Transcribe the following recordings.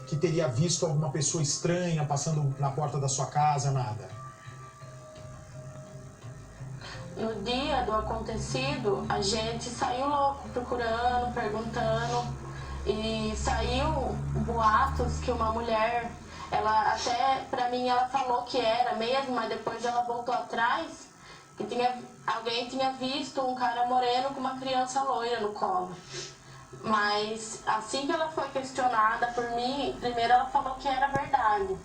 que teria visto alguma pessoa estranha passando na porta da sua casa, nada? No dia do acontecido, a gente saiu louco, procurando, perguntando, e saiu boatos que uma mulher, ela até, pra mim, ela falou que era mesmo, mas depois ela voltou atrás, que alguém tinha visto um cara moreno com uma criança loira no colo. Mas assim que ela foi questionada por mim, primeiro ela falou que era verdade.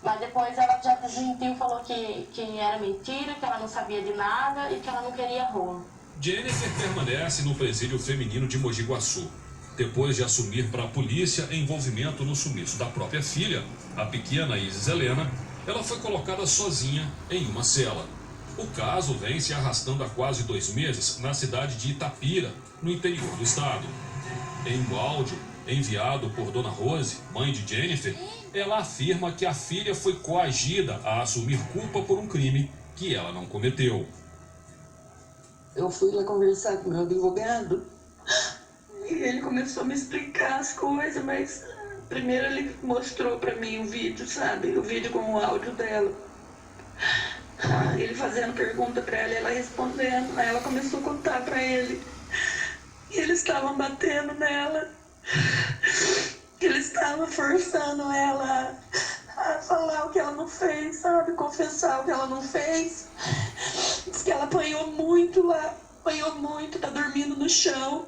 Mas depois ela já desmentiu, falou que era mentira, que ela não sabia de nada e que ela não queria rolo. Jennifer permanece no presídio feminino de Mogi Guaçu. Depois de assumir para a polícia envolvimento no sumiço da própria filha, a pequena Isis Helena, ela foi colocada sozinha em uma cela. O caso vem se arrastando há quase 2 meses na cidade de Itapira, no interior do estado. Em um áudio enviado por Dona Rose, mãe de Jennifer, ela afirma que a filha foi coagida a assumir culpa por um crime que ela não cometeu. Eu fui lá conversar com o meu advogado e ele começou a me explicar as coisas, mas primeiro ele mostrou pra mim o vídeo, sabe? O vídeo com o áudio dela. Ele fazendo pergunta pra ela respondendo. Aí ela começou a contar pra ele que eles estavam batendo nela, que eles estavam forçando ela a falar o que ela não fez, sabe? Confessar o que ela não fez. Diz que ela apanhou muito lá, apanhou muito, tá dormindo no chão.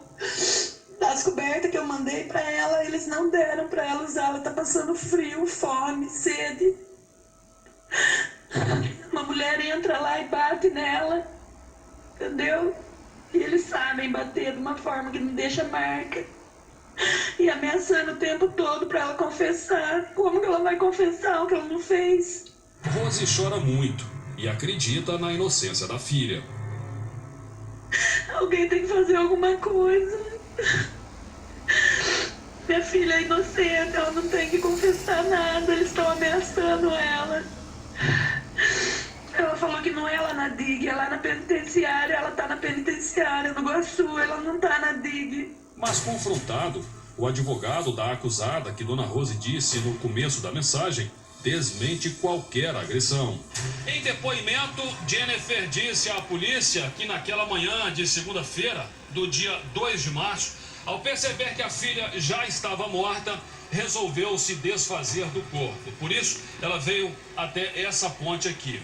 Das cobertas que eu mandei pra ela, eles não deram pra ela usar, ela tá passando frio, fome, sede. Uma mulher entra lá e bate nela, entendeu? E eles sabem bater de uma forma que não deixa marca. E ameaçando o tempo todo pra ela confessar. Como que ela vai confessar o que ela não fez? Rose chora muito e acredita na inocência da filha. Alguém tem que fazer alguma coisa. Minha filha é inocente, ela não tem que confessar nada, eles estão ameaçando ela. Ela falou que não é lá na DIG, é lá na penitenciária, ela tá na penitenciária, no Guaçu, ela não tá na DIG. Mas confrontado, o advogado da acusada, que Dona Rose disse no começo da mensagem, desmente qualquer agressão. Em depoimento, Jennifer disse à polícia que naquela manhã de segunda-feira, do dia 2 de março, ao perceber que a filha já estava morta, resolveu se desfazer do corpo. Por isso, ela veio até essa ponte aqui.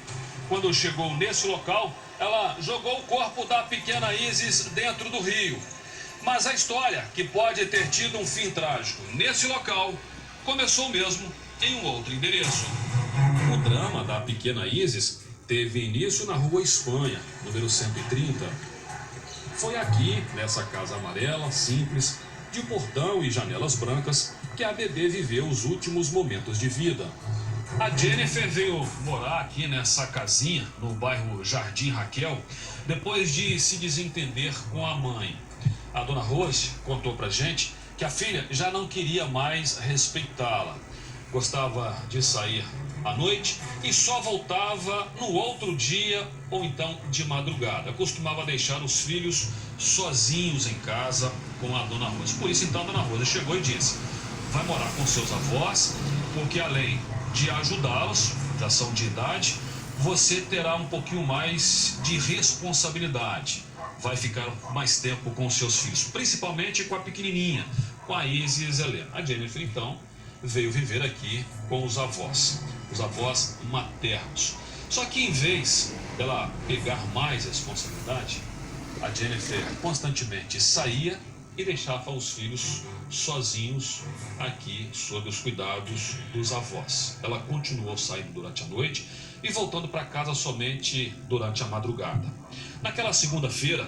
Quando chegou nesse local, ela jogou o corpo da pequena Isis dentro do rio. Mas a história, que pode ter tido um fim trágico nesse local, começou mesmo em um outro endereço. O drama da pequena Isis teve início na Rua Espanha, número 130. Foi aqui, nessa casa amarela, simples, de portão e janelas brancas, que a bebê viveu os últimos momentos de vida. A Jennifer veio morar aqui nessa casinha, no bairro Jardim Raquel, depois de se desentender com a mãe. A Dona Rose contou pra gente que a filha já não queria mais respeitá-la. Gostava de sair à noite e só voltava no outro dia ou então de madrugada. Costumava deixar os filhos sozinhos em casa com a Dona Rose. Por isso então a Dona Rose chegou e disse: vai morar com seus avós, porque além de ajudá-los, já são de idade, você terá um pouquinho mais de responsabilidade. Vai ficar mais tempo com seus filhos, principalmente com a pequenininha, com a Isis Helena. A Jennifer, então, veio viver aqui com os avós maternos. Só que em vez dela pegar mais responsabilidade, a Jennifer constantemente saía e deixava os filhos sozinhos aqui sob os cuidados dos avós. Ela continuou saindo durante a noite e voltando para casa somente durante a madrugada. Naquela segunda-feira,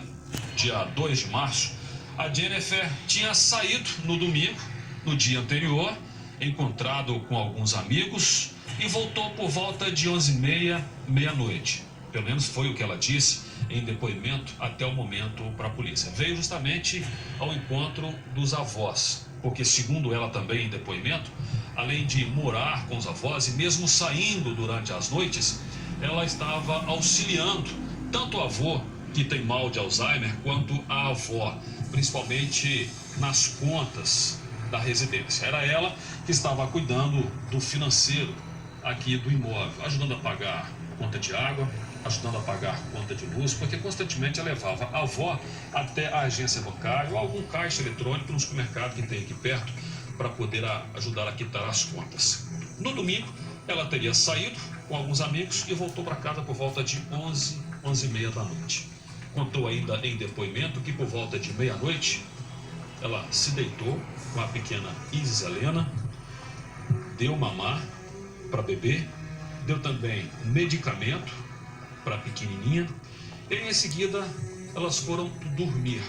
dia 2 de março, a Jennifer tinha saído no domingo, no dia anterior, encontrado com alguns amigos e voltou por volta de 11h30, meia-noite. Pelo menos foi o que ela disse em depoimento até o momento para a polícia. Veio justamente ao encontro dos avós, porque segundo ela também em depoimento, além de morar com os avós e mesmo saindo durante as noites, ela estava auxiliando tanto o avô, que tem mal de Alzheimer, quanto a avó, principalmente nas contas da residência. Era ela que estava cuidando do financeiro aqui do imóvel, ajudando a pagar conta de água, ajudando a pagar conta de luz, porque constantemente ela levava a avó até a agência bancária ou algum caixa eletrônico no supermercado que tem aqui perto para poder ajudar a quitar as contas. No domingo, ela teria saído com alguns amigos e voltou para casa por volta de 11h30 da noite. Contou ainda em depoimento que por volta de meia-noite, ela se deitou com a pequena Isis Helena, deu mamar para bebê, deu também medicamento para a pequenininha e em seguida elas foram dormir.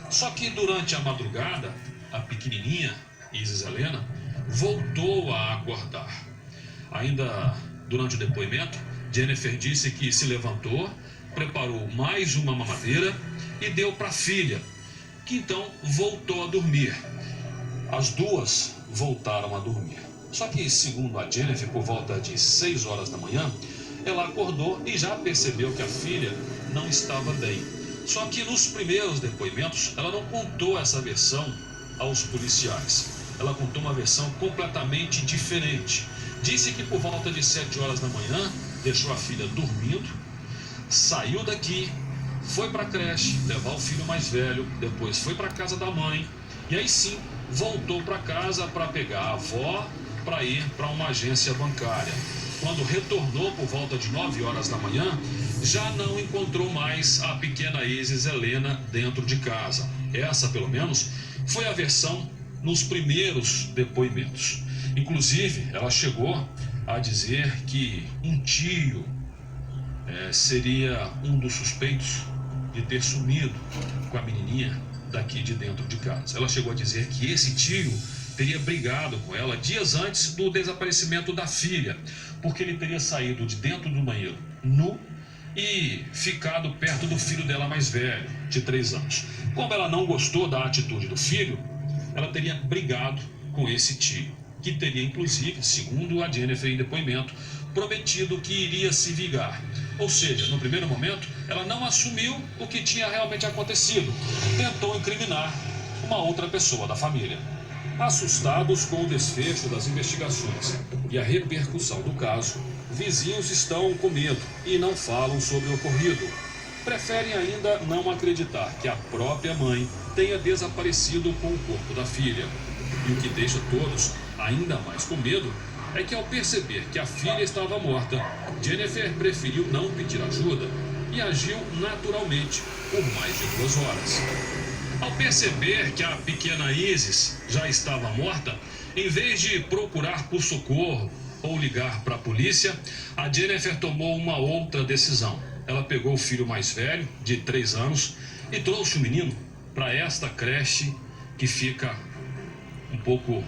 Só que durante a madrugada, a pequenininha Isis Helena voltou a acordar. Ainda durante o depoimento, Jennifer disse que se levantou, preparou mais uma mamadeira e deu para a filha, que então voltou a dormir. As duas voltaram a dormir. Só que, segundo a Jennifer, por volta de 6 horas da manhã, ela acordou e já percebeu que a filha não estava bem. Só que nos primeiros depoimentos, ela não contou essa versão aos policiais. Ela contou uma versão completamente diferente. Disse que por volta de 7 horas da manhã, deixou a filha dormindo, saiu daqui, foi para a creche levar o filho mais velho, depois foi para a casa da mãe e aí sim voltou para casa para pegar a avó para ir para uma agência bancária. Quando retornou por volta de 9 horas da manhã, já não encontrou mais a pequena Isis Helena dentro de casa. Essa, pelo menos, foi a versão nos primeiros depoimentos. Inclusive, ela chegou a dizer que um tio seria um dos suspeitos de ter sumido com a menininha daqui de dentro de casa. Ela chegou a dizer que esse tio teria brigado com ela dias antes do desaparecimento da filha, porque ele teria saído de dentro do banheiro nu e ficado perto do filho dela mais velho, de 3 anos. Como ela não gostou da atitude do filho, ela teria brigado com esse tio, que teria inclusive, segundo a Jennifer em depoimento, prometido que iria se vingar. Ou seja, no primeiro momento, ela não assumiu o que tinha realmente acontecido. Tentou incriminar uma outra pessoa da família. Assustados com o desfecho das investigações e a repercussão do caso, vizinhos estão com medo e não falam sobre o ocorrido. Preferem ainda não acreditar que a própria mãe tenha desaparecido com o corpo da filha. E o que deixa todos ainda mais com medo é que, ao perceber que a filha estava morta, Jennifer preferiu não pedir ajuda e agiu naturalmente por mais de 2 horas. Ao perceber que a pequena Isis já estava morta, em vez de procurar por socorro ou ligar para a polícia, a Jennifer tomou uma outra decisão. Ela pegou o filho mais velho, de 3 anos, e trouxe o menino para esta creche que fica um pouco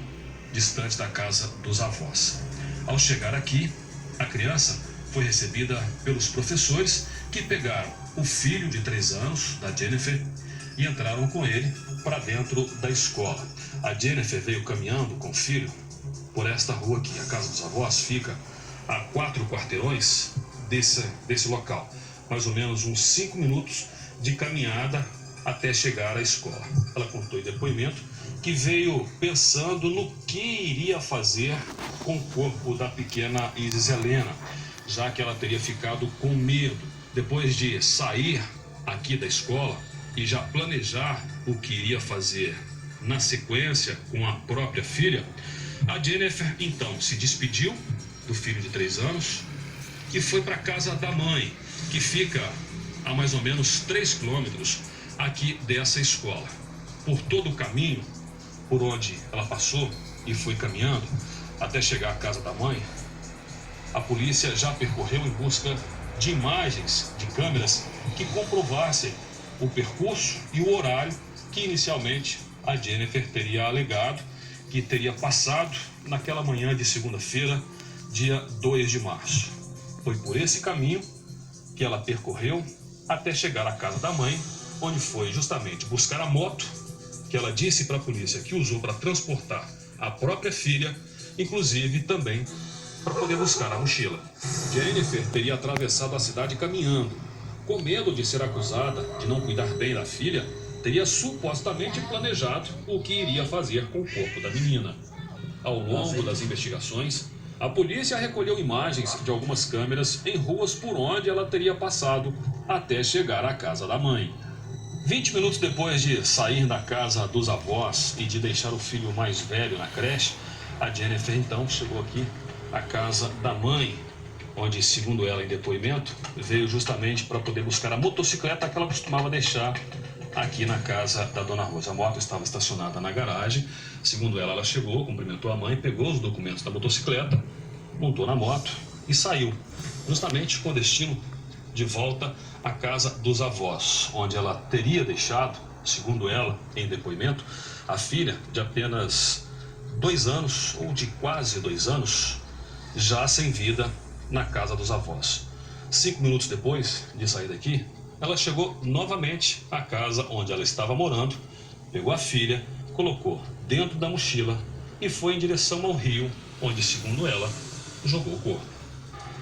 distante da casa dos avós. Ao chegar aqui, a criança foi recebida pelos professores que pegaram o filho de 3 anos da Jennifer e entraram com ele para dentro da escola. A Jennifer veio caminhando com o filho por esta rua aqui. A casa dos avós fica a 4 quarteirões desse local. Mais ou menos uns 5 minutos de caminhada até chegar à escola. Ela contou em depoimento que veio pensando no que iria fazer com o corpo da pequena Isis Helena, já que ela teria ficado com medo. Depois de sair aqui da escola e já planejar o que iria fazer na sequência com a própria filha, a Jennifer então se despediu do filho de 3 anos, que foi para a casa da mãe, que fica a mais ou menos 3 quilômetros aqui dessa escola. Por todo o caminho por onde ela passou e foi caminhando até chegar à casa da mãe, a polícia já percorreu em busca de imagens de câmeras que comprovassem o percurso e o horário que inicialmente a Jennifer teria alegado que teria passado naquela manhã de segunda-feira, dia 2 de março. Foi por esse caminho que ela percorreu até chegar à casa da mãe, onde foi justamente buscar a moto que ela disse para a polícia que usou para transportar a própria filha, inclusive também para poder buscar a mochila. Jennifer teria atravessado a cidade caminhando. Com medo de ser acusada de não cuidar bem da filha, teria supostamente planejado o que iria fazer com o corpo da menina. Ao longo das investigações, a polícia recolheu imagens de algumas câmeras em ruas por onde ela teria passado até chegar à casa da mãe. 20 minutos depois de sair da casa dos avós e de deixar o filho mais velho na creche, a Jennifer então chegou aqui à casa da mãe, onde, segundo ela em depoimento, veio justamente para poder buscar a motocicleta que ela costumava deixar aqui na casa da dona Rosa. A moto estava estacionada na garagem. Segundo ela chegou, cumprimentou a mãe, pegou os documentos da motocicleta, montou na moto e saiu, justamente com destino de volta à casa dos avós, onde ela teria deixado, segundo ela em depoimento, a filha de apenas 2 anos, ou de quase 2 anos, já sem vida na casa dos avós. 5 minutos depois de sair daqui, ela chegou novamente à casa onde ela estava morando, pegou a filha, colocou dentro da mochila e foi em direção ao rio, onde, segundo ela, jogou o corpo.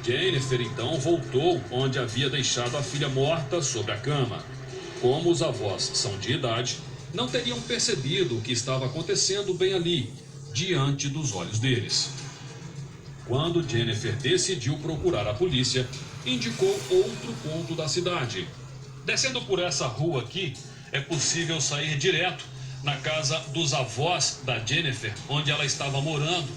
Jennifer então voltou onde havia deixado a filha morta sobre a cama. Como os avós são de idade, não teriam percebido o que estava acontecendo bem ali, diante dos olhos deles. Quando Jennifer decidiu procurar a polícia, indicou outro ponto da cidade. Descendo por essa rua aqui, é possível sair direto na casa dos avós da Jennifer, onde ela estava morando,